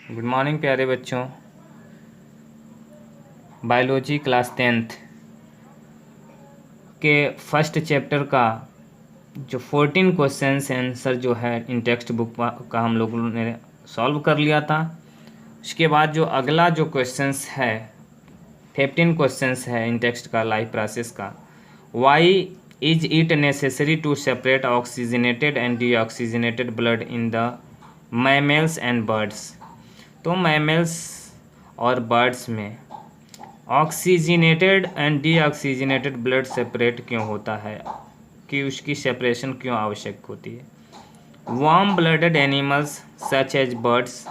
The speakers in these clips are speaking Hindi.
गुड मॉर्निंग प्यारे बच्चों। बायोलॉजी क्लास 10th के फर्स्ट चैप्टर का जो 14 क्वेश्चंस आंसर जो है इन टेक्स्ट बुक का हम लोगों ने सॉल्व कर लिया था। उसके बाद जो अगला जो क्वेश्चंस है 15 क्वेश्चंस है इन टेक्स्ट का लाइफ प्रोसेस का। Why is it necessary to separate oxygenated and deoxygenated blood in the mammals and birds. तो मैमल्स और बर्ड्स में oxygenated and deoxygenated blood separate क्यों होता है, कि उसकी सेपरेशन क्यों आवश्यक होती है। Warm blooded animals such as birds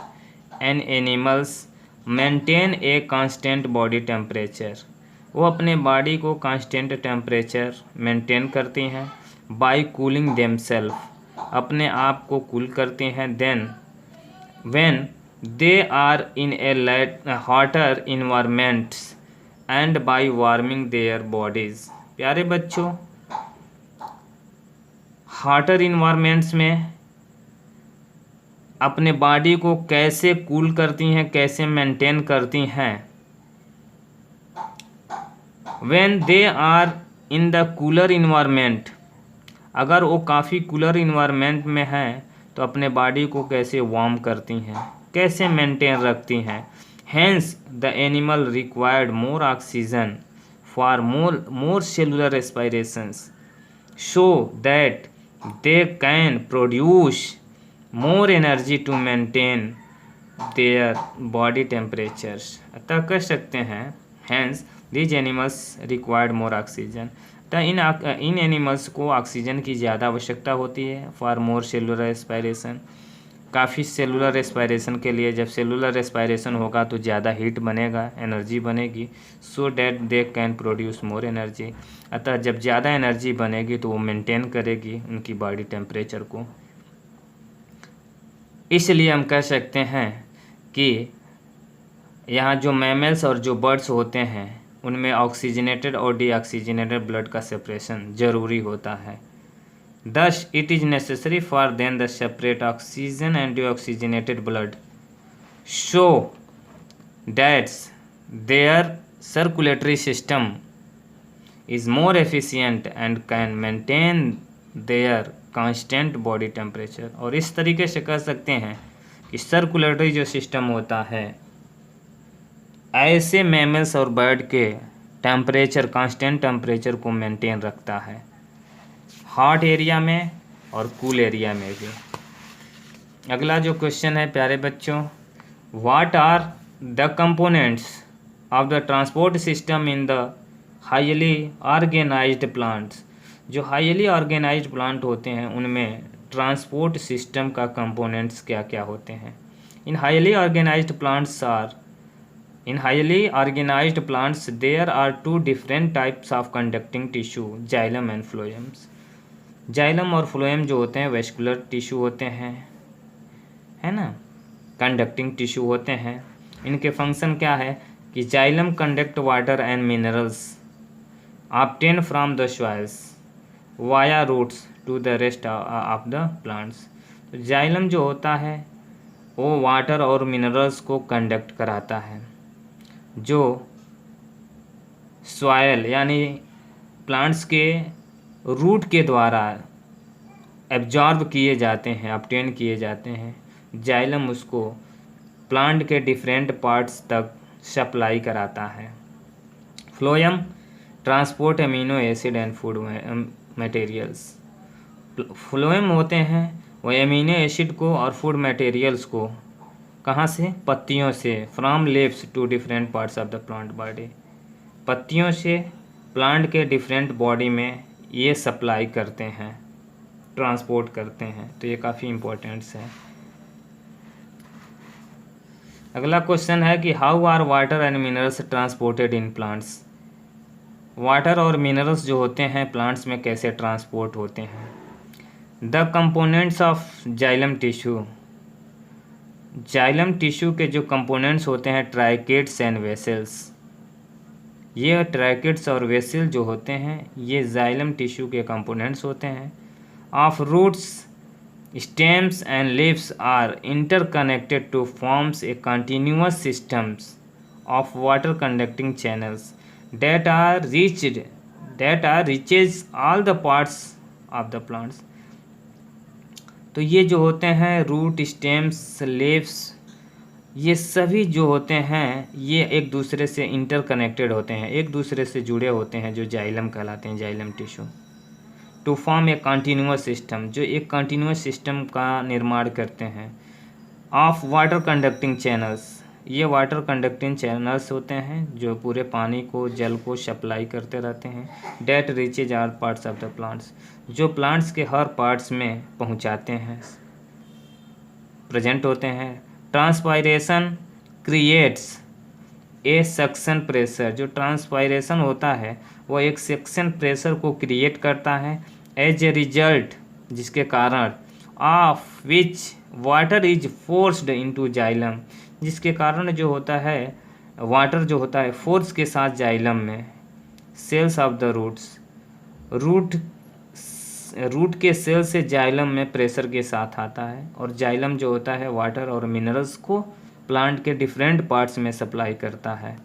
and animals maintain a constant body temperature. वो अपने बॉडी को कांस्टेंट टेम्परेचर मेंटेन करती हैं बाय कूलिंग देमसेल्फ, अपने आप को कूल करती हैं। Then when they are in a hotter environments and by warming their bodies. प्यारे बच्चों, हॉटर इन्वायरमेंट्स में अपने बॉडी को कैसे कूल करती हैं, कैसे मेंटेन करती हैं। When they are in the cooler environment, अगर वो काफ़ी कूलर इन्वायरमेंट में हैं तो अपने बॉडी को कैसे वार्म करती हैं, कैसे मेंटेन रखती हैं। Hence the animal required more oxygen for more cellular respirations so that they can produce more energy to maintain their body temperatures. अतः कह सकते हैं hence these animals required more oxygen. तो इन एनिमल्स को ऑक्सीजन की ज़्यादा आवश्यकता होती है फॉर मोर सेलुलर रेस्पिरेशन, काफ़ी सेलुलर रेस्पिरेशन के लिए। जब सेलुलर रेस्पिरेशन होगा तो ज़्यादा हीट बनेगा, एनर्जी बनेगी, so that they can produce more energy. अतः जब ज़्यादा एनर्जी बनेगी तो वो मेंटेन करेगी उनकी बॉडी टेम्परेचर को। इसलिए हम कह सकते हैं कि यहाँ जो मैमल्स और जो बर्ड्स होते हैं उनमें ऑक्सीजनेटेड और डीऑक्सीजनेटेड ब्लड का सेपरेशन ज़रूरी होता है। Thus, it is necessary for them to separate oxygen and deoxygenated blood so that their circulatory system is more efficient and can maintain their constant body temperature। और इस तरीके से कह सकते हैं कि सर्कुलेटरी जो सिस्टम होता है ऐसे मैमल्स और बर्ड के टेम्परेचर, कांस्टेंट टेम्परेचर को मेंटेन रखता है, हॉट एरिया में और कूल एरिया में भी। अगला जो क्वेश्चन है प्यारे बच्चों, what are the components of the transport system in the highly organised plants. जो हाईली ऑर्गेनाइज्ड प्लांट होते हैं उनमें ट्रांसपोर्ट सिस्टम का कंपोनेंट्स क्या क्या होते हैं। In highly organised plants there are two different types of conducting tissue, xylem and phloems. Xylem और फ्लोएम जो होते हैं वेस्कुलर टिश्यू होते हैं, है ना, कंडक्टिंग टिश्यू होते हैं। इनके फंक्शन क्या है कि xylem conduct water and minerals obtain from the soils via roots to the rest of the plants. तो जाइलम जो होता है वो वाटर और मिनरल्स को कंडक्ट कराता है, जो सॉइल यानी प्लांट्स के रूट के द्वारा एब्जॉर्ब किए जाते हैं, ऑब्टेन किए जाते हैं। जाइलम उसको प्लांट के डिफरेंट पार्ट्स तक सप्लाई कराता है। Phloem transport amino acid and food materials. Phloem होते हैं वो अमीनो एसिड को और फूड मटेरियल्स को कहाँ से, पत्तियों से, from leaves to different parts of the plant body. पत्तियों से प्लांट के डिफरेंट बॉडी में ये सप्लाई करते हैं, ट्रांसपोर्ट करते हैं। तो ये काफ़ी इम्पोर्टेंट्स है। अगला क्वेश्चन है कि how are water and minerals transported in plants. Water और मिनरल्स जो होते हैं प्लांट्स में कैसे ट्रांसपोर्ट होते हैं। The components of xylem tissue. Xylem tissue के जो कंपोनेंट्स होते हैं ट्राइकेट्स एंड वेसल्स। ये ट्राइकेट्स और वेसल जो होते हैं ये जाइलम टिश्यू के कंपोनेंट्स होते हैं। Of roots Stems and leaves are interconnected to forms a continuous systems of water conducting channels that reaches all the parts of the plants. तो ये जो होते हैं रूट, स्टेम्स, लीव्स, ये सभी जो होते हैं ये एक दूसरे से इंटरकनेक्टेड होते हैं, एक दूसरे से जुड़े होते हैं, जो जाइलम कहलाते हैं, xylem tissue. To form a continuous system, जो एक कंटिन्यूअस सिस्टम का निर्माण करते हैं। ऑफ वाटर कंडक्टिंग चैनल्स, ये वाटर कंडक्टिंग चैनल्स होते हैं जो पूरे पानी को, जल को सप्लाई करते रहते हैं। That reaches are parts of the plants, जो प्लांट्स के हर पार्ट्स में पहुंचाते हैं, प्रेजेंट होते हैं। Transpiration creates a suction pressure, जो ट्रांसपायरेशन होता है वो एक सक्शन प्रेशर को क्रिएट करता है। एज ए रिजल्ट, जिसके कारण of which water is forced into xylem, जिसके कारण जो होता है वाटर जो होता है फोर्स के साथ जाइलम में। Cells of the roots, root के सेल से जाइलम में प्रेशर के साथ आता है, और जाइलम जो होता है वाटर और मिनरल्स को प्लांट के डिफरेंट पार्ट्स में सप्लाई करता है।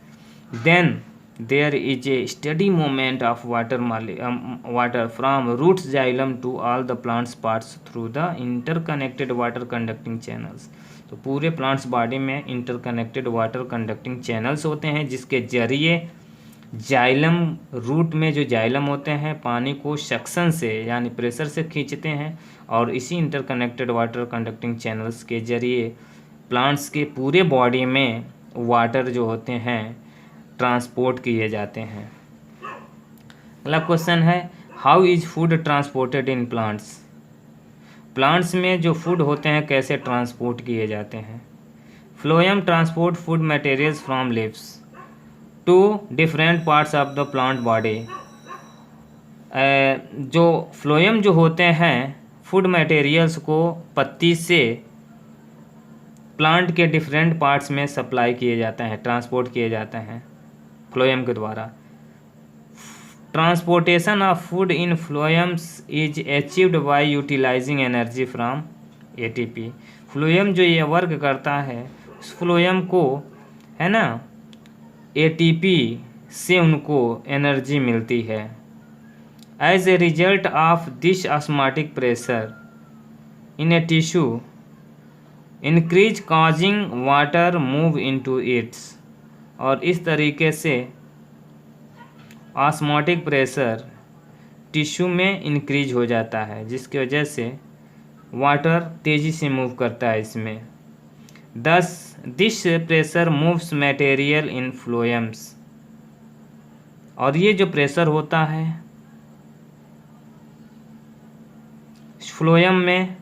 Then there is a steady movement of water from roots xylem to all the plants parts through the interconnected water conducting channels. तो पूरे प्लांट्स बॉडी में इंटरकनेक्टेड वाटर कंडक्टिंग चैनल्स होते हैं, जिसके जरिए जाइलम, रूट में जो जाइलम होते हैं पानी को सक्शन से यानी प्रेशर से खींचते हैं, और इसी इंटरकनेक्टेड वाटर कंडक्टिंग चैनल्स के जरिए प्लांट्स के पूरे बॉडी में वाटर जो होते हैं ट्रांसपोर्ट किए जाते हैं। अगला क्वेश्चन है, how is food transported in plants, plants में जो फूड होते हैं कैसे ट्रांसपोर्ट किए जाते हैं। Phloem transport food materials from leaves to different parts of the plant body. जो फ्लोएम जो होते हैं फूड मटेरियल्स को पत्ती से प्लांट के डिफरेंट पार्ट्स में सप्लाई किए जाते हैं, ट्रांसपोर्ट किए जाते हैं फ्लोएम के द्वारा। Transportation of food in phloems is achieved by utilizing energy from ATP. Phloem जो ये वर्क करता है, उस फ्लोएम को है ना एटीपी से उनको एनर्जी मिलती है। As a result of this osmotic pressure in a tissue increase causing water move into its, और इस तरीके से ऑस्मोटिक प्रेशर टिश्यू में इंक्रीज हो जाता है, जिसकी वजह से वाटर तेज़ी से मूव करता है इसमें। दस this pressure moves material in phloems, और ये जो प्रेशर होता है फ्लोएम में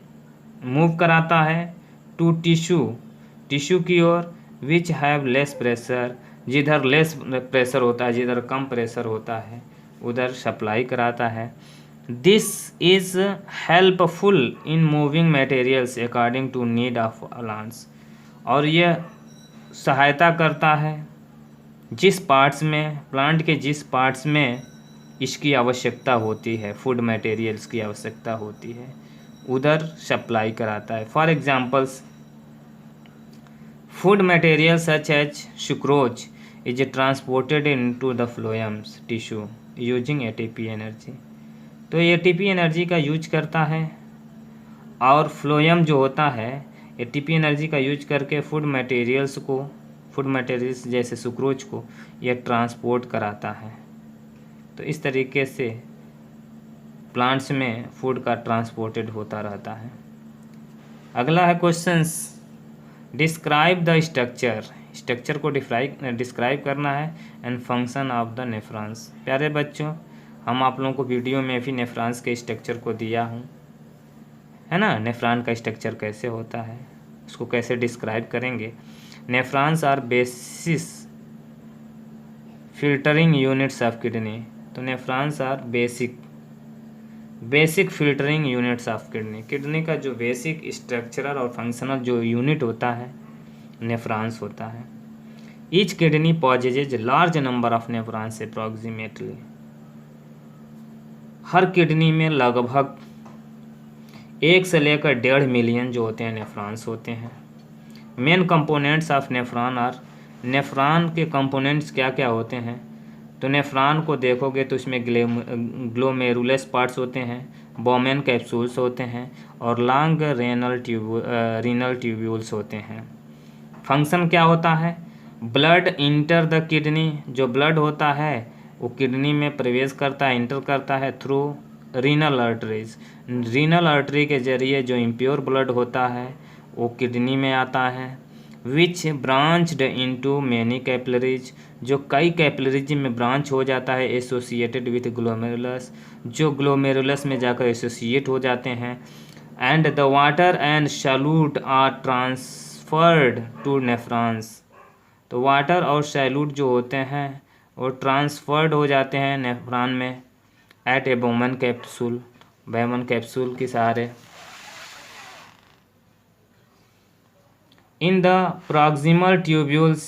मूव कराता है टू टिश्यू की ओर विच हैव लेस प्रेशर, जिधर लेस प्रेशर होता है, जिधर कम प्रेशर होता है उधर सप्लाई कराता है। This is helpful in moving materials according to need of plants, और यह सहायता करता है जिस पार्ट्स में प्लांट के जिस पार्ट्स में इसकी आवश्यकता होती है, फूड मटेरियल्स की आवश्यकता होती है उधर सप्लाई कराता है। For examples food material such as sucrose is transported into the phloems tissue using ATP energy. तो एटीपी एनर्जी का यूज करता है, और फ्लोएम जो होता है एटीपी एनर्जी का यूज करके फूड मटेरियल्स जैसे सुक्रोज को यह ट्रांसपोर्ट कराता है। तो इस तरीके से प्लांट्स में फूड का ट्रांसपोर्टेड होता रहता है। अगला है क्वेश्चंस, डिस्क्राइब द स्ट्रक्चर को डिस्क्राइब करना है and function of the nephrons. प्यारे बच्चों, हम आप लोगों को वीडियो में भी नेफ्रॉन्स के स्ट्रक्चर को दिया हूँ, है ना। नेफ्रॉन का स्ट्रक्चर कैसे होता है उसको कैसे डिस्क्राइब करेंगे। Nephrons are basis filtering units of kidney. तो nephrons are basic filtering units of kidney का जो बेसिक स्ट्रक्चरल और फंक्शनल जो यूनिट होता है नेफ्रॉन्स होता है। Each kidney possesses large number of nephrons approximately, हर किडनी में लगभग 1 से लेकर 1.5 मिलियन जो होते हैं नेफ्रॉन्स होते हैं। Main components of nephron are, nephron के कंपोनेंट्स क्या क्या होते हैं? तो नेफ्रॉन को देखोगे तो इसमें ग्लोमेरुलस पार्ट्स होते हैं, बोमेन कैप्सूल्स होते हैं और लॉन्ग रीनल ट्यूब्यूल्स होते हैं। फंक्शन क्या होता है? ब्लड इंटर द किडनी, जो ब्लड होता है वो किडनी में प्रवेश करता है, इंटर करता है through renal arteries. Renal artery के जरिए जो इम्प्योर ब्लड होता है वो किडनी में आता है। Which branched into many capillaries, जो कई कैपिलरीज में ब्रांच हो जाता है, एसोसिएटेड विथ ग्लोमेरुलस, जो ग्लोमेरुलस में जाकर एसोसिएट हो जाते हैं। And the water and solute are transferred to nephrons, तो वाटर और सॉल्यूट जो होते हैं वो ट्रांसफर्ड हो जाते हैं नेफ्रॉन में एट ए बोमन कैप्सूल, बोमन कैप्सूल के सहारे। In the proximal tubules,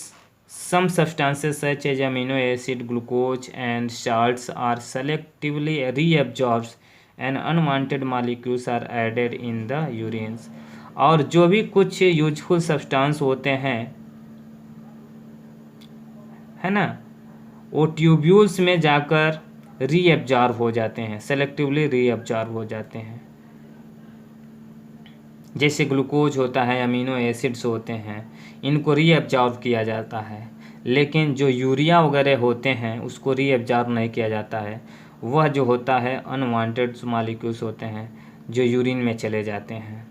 some substances such as amino acid, glucose, and salts are selectively reabsorbed, and unwanted molecules are added in the urines. और जो भी कुछ यूजफुल सब्सटेंस होते हैं, है ना, वो ट्यूब्यूल्स में जाकर रीएब्जॉर्ब हो जाते हैं, सेलेक्टिवली रीएब्जॉर्ब हो जाते हैं। जैसे ग्लूकोज होता है, अमीनो एसिड्स होते हैं, इनको रीअब्जॉर्ब किया जाता है। लेकिन जो यूरिया वगैरह होते हैं उसको रीअब्जॉर्ब नहीं किया जाता है। वह जो होता है अनवांटेड मॉलिक्यूल्स होते हैं जो यूरिन में चले जाते हैं।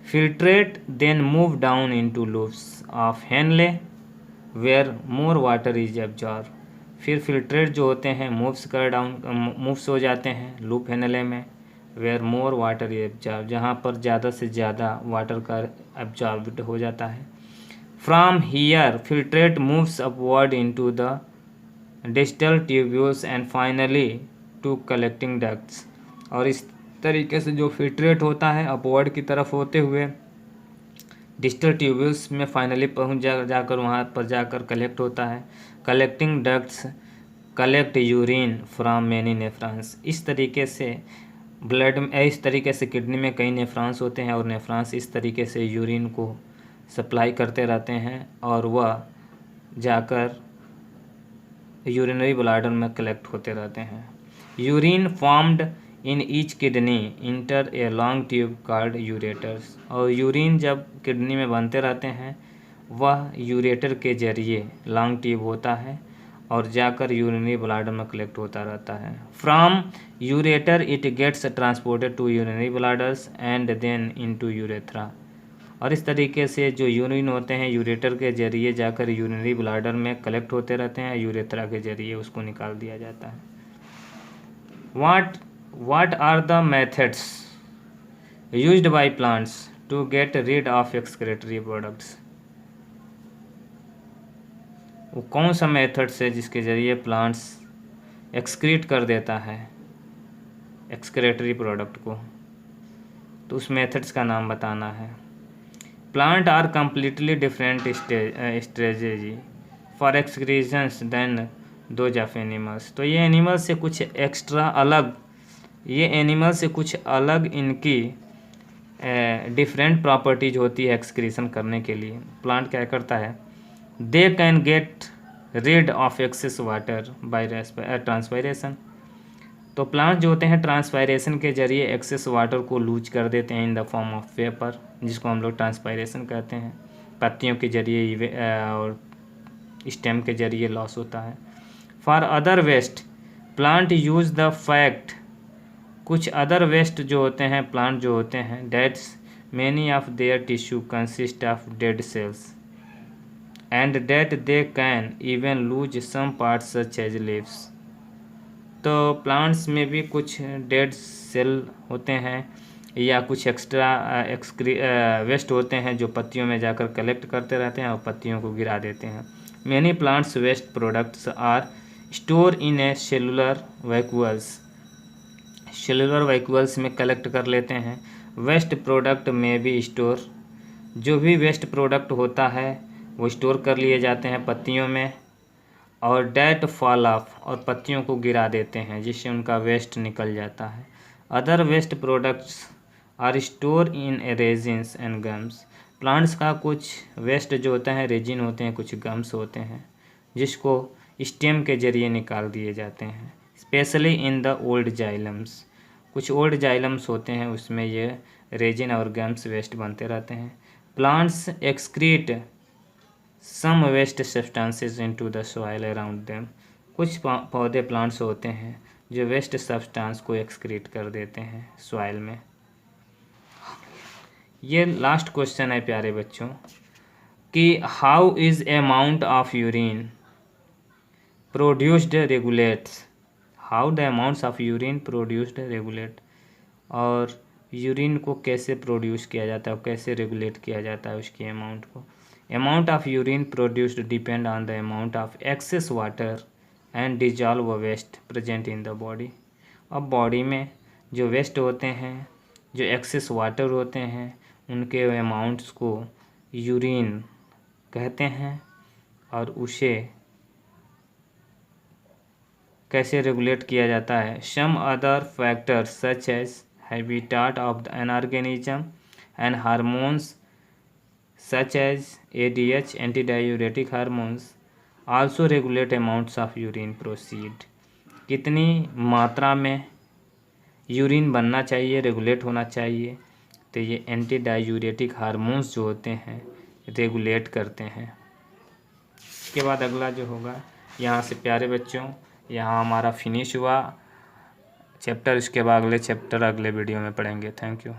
Filtrate then move down into loops of Henle where more water is absorb. फिर फिल्ट्रेट जो होते हैं मूव्स हो जाते हैं लूप हेनले में, वेयर मोर वाटर एब्जॉर्ब, जहाँ पर ज़्यादा से ज़्यादा वाटर का एब्जॉर्ब हो जाता है। From here filtrate moves upward into the distal tubules and finally to collecting ducts. और इस तरीके से जो फिल्ट्रेट होता है अपवर्ड की तरफ होते हुए डिस्टल ट्यूब्यूल्स में फाइनली पहुँच जाकर वहाँ पर जाकर कलेक्ट होता है। Collecting ducts collect urine from many nephrons. इस तरीके से ब्लड में, इस तरीके से किडनी में कई नेफ्रॉन्स होते हैं और नेफ्रॉन्स इस तरीके से यूरिन को सप्लाई करते रहते हैं और वह जाकर यूरिनरी ब्लैडर में कलेक्ट होते रहते हैं। Urine formed in each kidney inter a long tube called ureters. और यूरिन जब किडनी में बनते रहते हैं वह यूरेटर के जरिए लॉन्ग ट्यूब होता है और जाकर यूरिनरी ब्लैडर में कलेक्ट होता रहता है। From ureter it gets transported to urinary bladders and then into urethra. और इस तरीके से जो यूरिन होते हैं यूरेटर के जरिए जाकर यूरिनरी ब्लैडर में कलेक्ट होते रहते हैं, यूरेथ्रा के जरिए उसको निकाल दिया जाता है। What are the methods used by plants to get rid of excretory products? वो कौन सा मेथड्स है जिसके ज़रिए प्लांट्स एक्सक्रीट कर देता है एक्सक्रेटरी प्रोडक्ट को, तो उस मेथड्स का नाम बताना है। Plant are completely different strategy for excretions than those of animals. तो ये एनिमल से कुछ एक्स्ट्रा अलग, ये एनिमल से कुछ अलग इनकी डिफरेंट प्रॉपर्टीज होती है एक्सक्रीशन करने के लिए। प्लांट क्या करता है, they can get rid of excess water by transpiration. तो प्लांट जो होते हैं ट्रांसपायरेशन के जरिए एक्सेस वाटर को लूज कर देते हैं in the form of vapour, जिसको हम लोग ट्रांसपायरेशन कहते हैं। पत्तियों के जरिए और स्टेम के जरिए लॉस होता है। For other waste plant use the fact, कुछ अदर वेस्ट जो होते हैं प्लांट जो होते हैं that's many of their tissue consist of dead cells and that they can even lose some parts such as leaves. तो प्लांट्स में भी कुछ डेड सेल होते हैं या कुछ एक्स्ट्रा वेस्ट होते हैं जो पत्तियों में जाकर कलेक्ट करते रहते हैं और पत्तियों को गिरा देते हैं। Many plants waste products are store in a cellular vacuoles, cellular vacuoles में कलेक्ट कर लेते हैं। वेस्ट प्रोडक्ट में भी स्टोर, जो भी वेस्ट प्रोडक्ट होता है वो स्टोर कर लिए जाते हैं पत्तियों में और डेट फॉल ऑफ, और पत्तियों को गिरा देते हैं जिससे उनका वेस्ट निकल जाता है। Other waste products are store in resins and gums. Plants का कुछ वेस्ट जो होता है रेजिन होते हैं, कुछ गम्स होते हैं जिसको स्टेम के जरिए निकाल दिए जाते हैं, स्पेशली इन द ओल्ड जाइलम्स। कुछ ओल्ड जाइलम्स होते हैं उसमें ये रेजिन और गम्स वेस्ट बनते रहते हैं। Plants excrete some waste substances into the soil around them. कुछ पौधे प्लांट्स होते हैं जो वेस्ट सब्सटेंस को एक्सक्रीट कर देते हैं सॉइल में। ये लास्ट क्वेश्चन है प्यारे बच्चों कि how is amount of urine produced regulates. How the amounts of urine produced regulate. और यूरिन को कैसे प्रोड्यूस किया जाता है और कैसे रेगुलेट किया जाता है उसकी अमाउंट को। Amount of urine produced depend on the amount of excess water and dissolve waste present in the body. अब बॉडी में जो वेस्ट होते हैं, जो एक्सेस वाटर होते हैं, उनके अमाउंट्स को यूरिन कहते हैं और उसे कैसे रेगुलेट किया जाता है। Some other factors such as habitat of an organism and hormones such as ADH antidiuretic hormones also regulate amounts of urine proceed. कितनी मात्रा में यूरिन बनना चाहिए, रेगुलेट होना चाहिए, तो ये एंटीडायूरेटिक हार्मोन्स जो होते हैं रेगुलेट करते हैं। इसके बाद अगला जो होगा यहाँ से प्यारे बच्चों यहाँ हमारा फिनिश हुआ चैप्टर। इसके बाद अगले चैप्टर अगले वीडियो में पढ़ेंगे। Thank you.